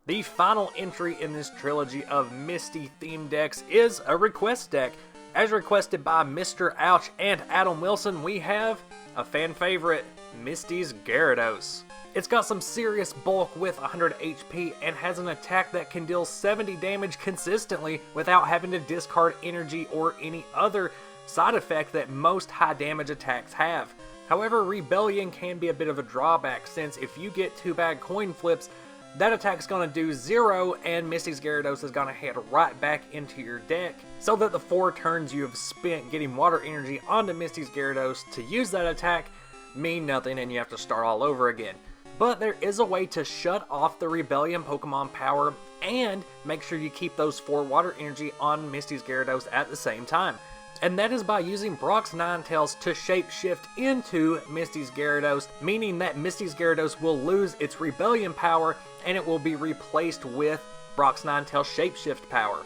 The final entry in this trilogy of Misty themed decks is a request deck. As requested by Mr. Ouch and Adam Wilson, we have a fan favorite, Misty's Gyarados. It's got some serious bulk with 100 HP and has an attack that can deal 70 damage consistently without having to discard energy or any other side effect that most high damage attacks have. However, Rebellion can be a bit of a drawback, since if you get 2 bad coin flips, that attack's going to do 0 and Misty's Gyarados is going to head right back into your deck, so that the 4 turns you have spent getting water energy onto Misty's Gyarados to use that attack mean nothing and you have to start all over again. But there is a way to shut off the Rebellion Pokemon power and make sure you keep those 4 water energy on Misty's Gyarados at the same time. And that is by using Brock's Ninetales to shapeshift into Misty's Gyarados, meaning that Misty's Gyarados will lose its Rebellion power and it will be replaced with Brock's Ninetales shapeshift power.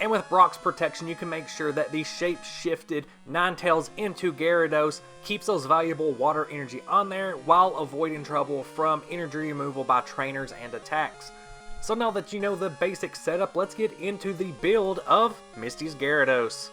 And with Brock's protection, you can make sure that the shapeshifted Ninetales into Gyarados keeps those valuable water energy on there while avoiding trouble from energy removal by trainers and attacks. So now that you know the basic setup, let's get into the build of Misty's Gyarados.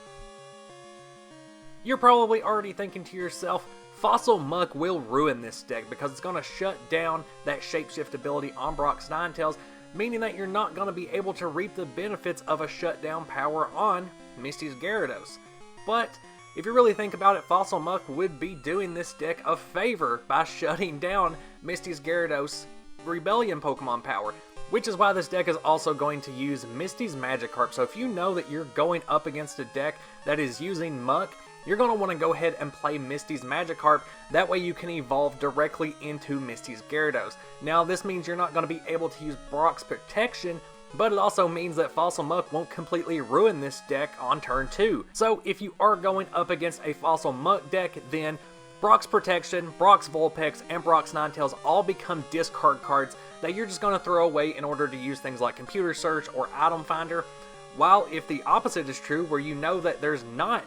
You're probably already thinking to yourself, Fossil Muck will ruin this deck because it's going to shut down that shapeshift ability on Brock's Ninetales, meaning that you're not going to be able to reap the benefits of a shutdown power on Misty's Gyarados. But if you really think about it, Fossil Muck would be doing this deck a favor by shutting down Misty's Gyarados Rebellion Pokemon power, which is why this deck is also going to use Misty's Magikarp. So if you know that you're going up against a deck that is using Muck, you're going to want to go ahead and play Misty's Magikarp, that way you can evolve directly into Misty's Gyarados. Now this means you're not going to be able to use Brock's protection, but it also means that Fossil Muck won't completely ruin this deck on turn 2. So if you are going up against a Fossil Muck deck, then Brock's protection, Brock's Vulpix, and Brock's Ninetales all become discard cards that you're just going to throw away in order to use things like Computer Search or Item Finder. While if the opposite is true, where you know that there's not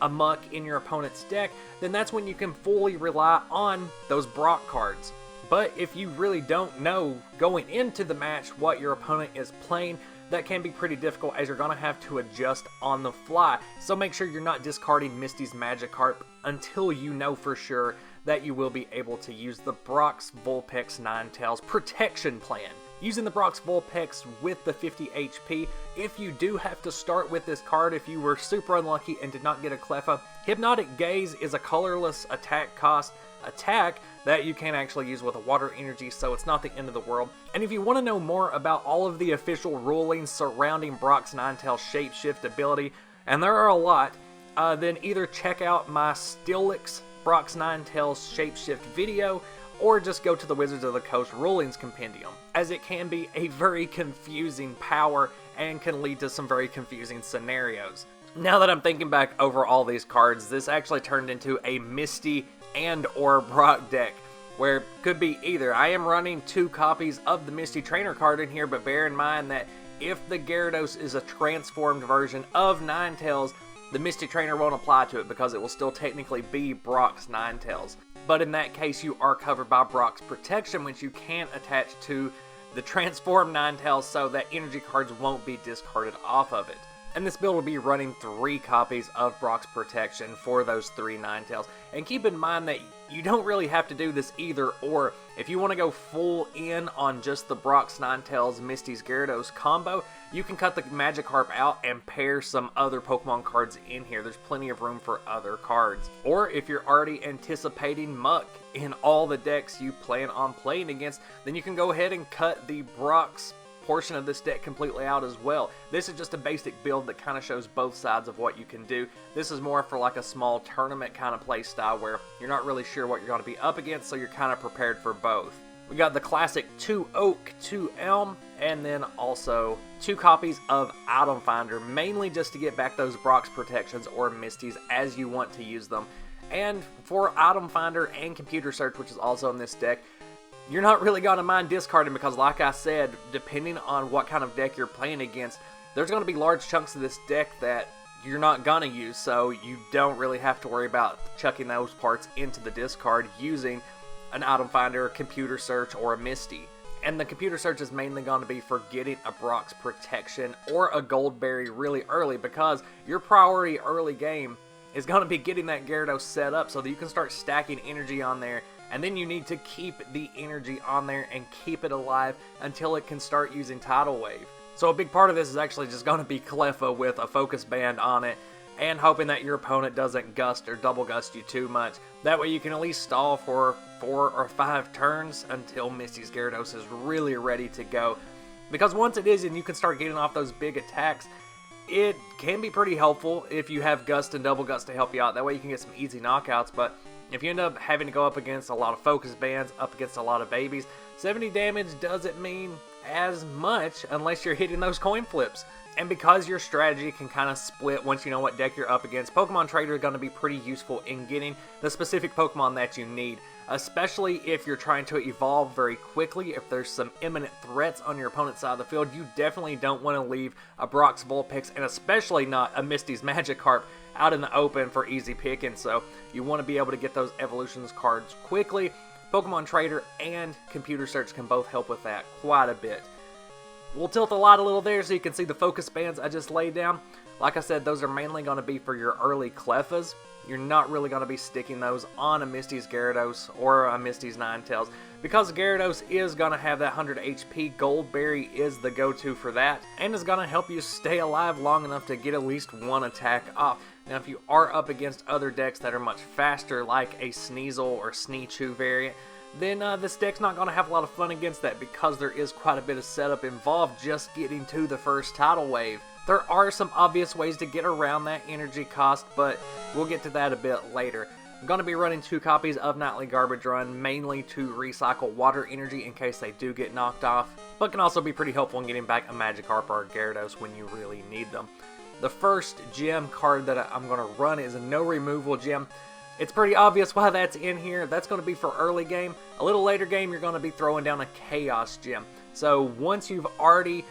a Muck in your opponent's deck, then that's when you can fully rely on those Brock cards. But if you really don't know going into the match what your opponent is playing, that can be pretty difficult as you're going to have to adjust on the fly. So make sure you're not discarding Misty's Magikarp until you know for sure that you will be able to use the Brock's Vulpix Ninetales protection plan. Using the Brock's Vulpix with the 50 HP, if you do have to start with this card, if you were super unlucky and did not get a Cleffa, Hypnotic Gaze is a colorless attack cost attack that you can actually use with a water energy, so it's not the end of the world. And if you want to know more about all of the official rulings surrounding Brock's Ninetales shapeshift ability, and there are a lot, then either check out my Steelix Brock's Ninetales shapeshift video, or just go to the Wizards of the Coast Rulings Compendium, as it can be a very confusing power and can lead to some very confusing scenarios. Now that I'm thinking back over all these cards, this actually turned into a Misty and or Brock deck, where it could be either. I am running 2 copies of the Misty Trainer card in here, but bear in mind that if the Gyarados is a transformed version of Ninetales, the Misty Trainer won't apply to it because it will still technically be Brock's Ninetales. But in that case, you are covered by Brock's protection, which you can attach to the transformed Ninetales so that energy cards won't be discarded off of it. And this build will be running 3 copies of Brock's protection for those 3 Ninetales. And keep in mind that you don't really have to do this either or. If you want to go full in on just the Brock's Ninetales Misty's Gyarados combo, you can cut the Magikarp out and pair some other Pokemon cards in here. There's plenty of room for other cards. Or if you're already anticipating Muck in all the decks you plan on playing against, then you can go ahead and cut the Brock's portion of this deck completely out as well. This is just a basic build that kind of shows both sides of what you can do. This is more for like a small tournament kind of play style where you're not really sure what you're going to be up against, so you're kind of prepared for both. We got the classic 2 Oak, 2 Elm, and then also 2 copies of Item Finder, mainly just to get back those Brock's protections or Misty's as you want to use them. And for Item Finder and Computer Search, which is also in this deck, you're not really going to mind discarding because, like I said, depending on what kind of deck you're playing against, there's going to be large chunks of this deck that you're not going to use, so you don't really have to worry about chucking those parts into the discard using an Item Finder, Computer Search, or a Misty. And the computer search is mainly going to be for getting a Brock's Protection or a Gold Berry really early, because your priority early game is going to be getting that Gyarados set up so that you can start stacking energy on there. And then you need to keep the energy on there and keep it alive until it can start using Tidal Wave. So a big part of this is actually just going to be Cleffa with a focus band on it, and hoping that your opponent doesn't gust or double gust you too much. That way you can at least stall for 4 or 5 turns until Misty's Gyarados is really ready to go. Because once it is and you can start getting off those big attacks, it can be pretty helpful if you have gust and double gust to help you out. That way you can get some easy knockouts. But if you end up having to go up against a lot of focus bands, up against a lot of babies, 70 damage doesn't mean as much unless you're hitting those coin flips. And because your strategy can kind of split once you know what deck you're up against, Pokemon Trader is going to be pretty useful in getting the specific Pokemon that you need. Especially if you're trying to evolve very quickly. If there's some imminent threats on your opponent's side of the field, you definitely don't want to leave a Brock's Vulpix, and especially not a Misty's Magikarp, out in the open for easy picking. So you want to be able to get those evolutions cards quickly. Pokemon Trader and Computer Search can both help with that quite a bit. We'll tilt the light a little there so you can see the focus bands I just laid down. Like I said, those are mainly going to be for your early Cleffas. You're not really going to be sticking those on a Misty's Gyarados or a Misty's Ninetales, because Gyarados is going to have that 100 HP. Gold Berry is the go-to for that, and is going to help you stay alive long enough to get at least one attack off. Now, if you are up against other decks that are much faster, like a Sneasel or Sneechu variant, then this deck's not going to have a lot of fun against that, because there is quite a bit of setup involved just getting to the first Tidal Wave. There are some obvious ways to get around that energy cost, but we'll get to that a bit later. I'm going to be running 2 copies of Nightly Garbage Run, mainly to recycle water energy in case they do get knocked off, but can also be pretty helpful in getting back a Magikarp or a Gyarados when you really need them. The first gym card that I'm going to run is a no removal gym. It's pretty obvious why that's in here. That's going to be for early game. A little later game, you're going to be throwing down a Chaos Gym. So once you've already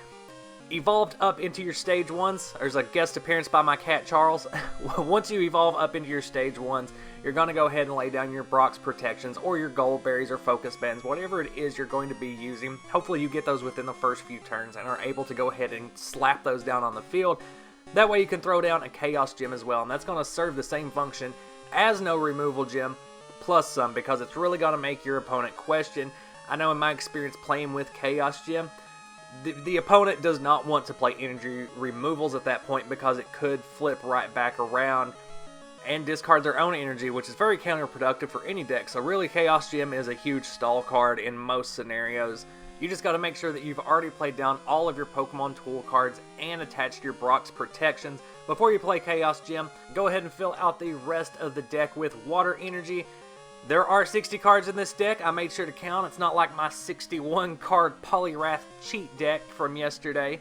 evolved up into your stage 1s, there's a guest appearance by my cat Charles. Once you evolve up into your stage 1s, you're going to go ahead and lay down your Brock's Protections or your Gold Berries or Focus Bands, whatever it is you're going to be using. Hopefully you get those within the first few turns and are able to go ahead and slap those down on the field. That way you can throw down a Chaos Gym as well, and that's going to serve the same function as no removal gym, plus some, because it's really going to make your opponent question. I know in my experience playing with Chaos Gym, the opponent does not want to play energy removals at that point, because it could flip right back around and discard their own energy, which is very counterproductive for any deck. So really, Chaos Gym is a huge stall card in most scenarios. You just got to make sure that you've already played down all of your Pokemon tool cards and attached your Brock's Protections before you play Chaos Gym. Go ahead and fill out the rest of the deck with water energy. There are 60 cards in this deck. I made sure to count. It's not like my 61 card Poliwrath cheat deck from yesterday.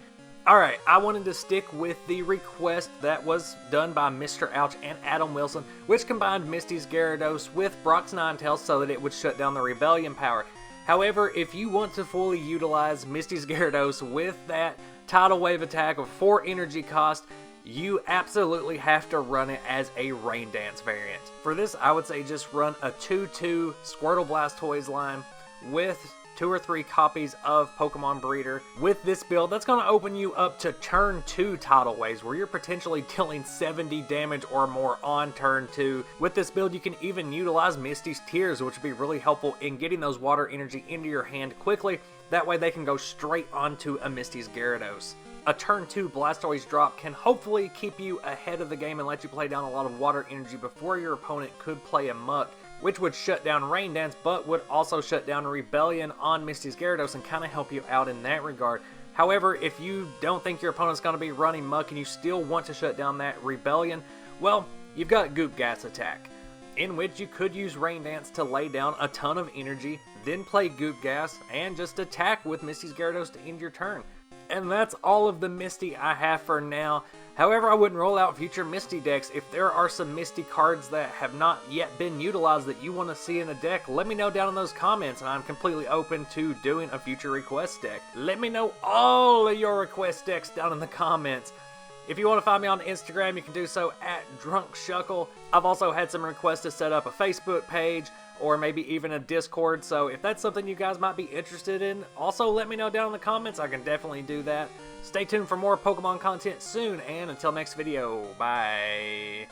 Alright, I wanted to stick with the request that was done by Mr. Ouch and Adam Wilson, which combined Misty's Gyarados with Brock's Ninetales so that it would shut down the Rebellion power. However, if you want to fully utilize Misty's Gyarados with that Tidal Wave attack of 4 energy cost, you absolutely have to run it as a Rain Dance variant. For this, I would say just run a 2-2 Squirtle Blastoise line with 2 or 3 copies of Pokemon Breeder. With this build, that's going to open you up to turn 2 Tidal Waves, where you're potentially dealing 70 damage or more on turn 2. With this build, you can even utilize Misty's Tears, which would be really helpful in getting those water energy into your hand quickly. That way they can go straight onto a Misty's Gyarados. A turn 2 Blastoise drop can hopefully keep you ahead of the game and let you play down a lot of water energy before your opponent could play a Muck, which would shut down Rain Dance, but would also shut down Rebellion on Misty's Gyarados and kind of help you out in that regard. However, if you don't think your opponent's going to be running Muck and you still want to shut down that Rebellion, well, you've got Goop Gas Attack, in which you could use Rain Dance to lay down a ton of energy, then play Goop Gas, and just attack with Misty's Gyarados to end your turn. And that's all of the Misty I have for now. However, I wouldn't roll out future Misty decks. If there are some Misty cards that have not yet been utilized that you want to see in a deck, let me know down in those comments, and I'm completely open to doing a future request deck. Let me know all of your request decks down in the comments. If you want to find me on Instagram, you can do so at DrunkShuckle. I've also had some requests to set up a Facebook page or maybe even a Discord. So if that's something you guys might be interested in, also let me know down in the comments. I can definitely do that. Stay tuned for more Pokemon content soon, and until next video, bye.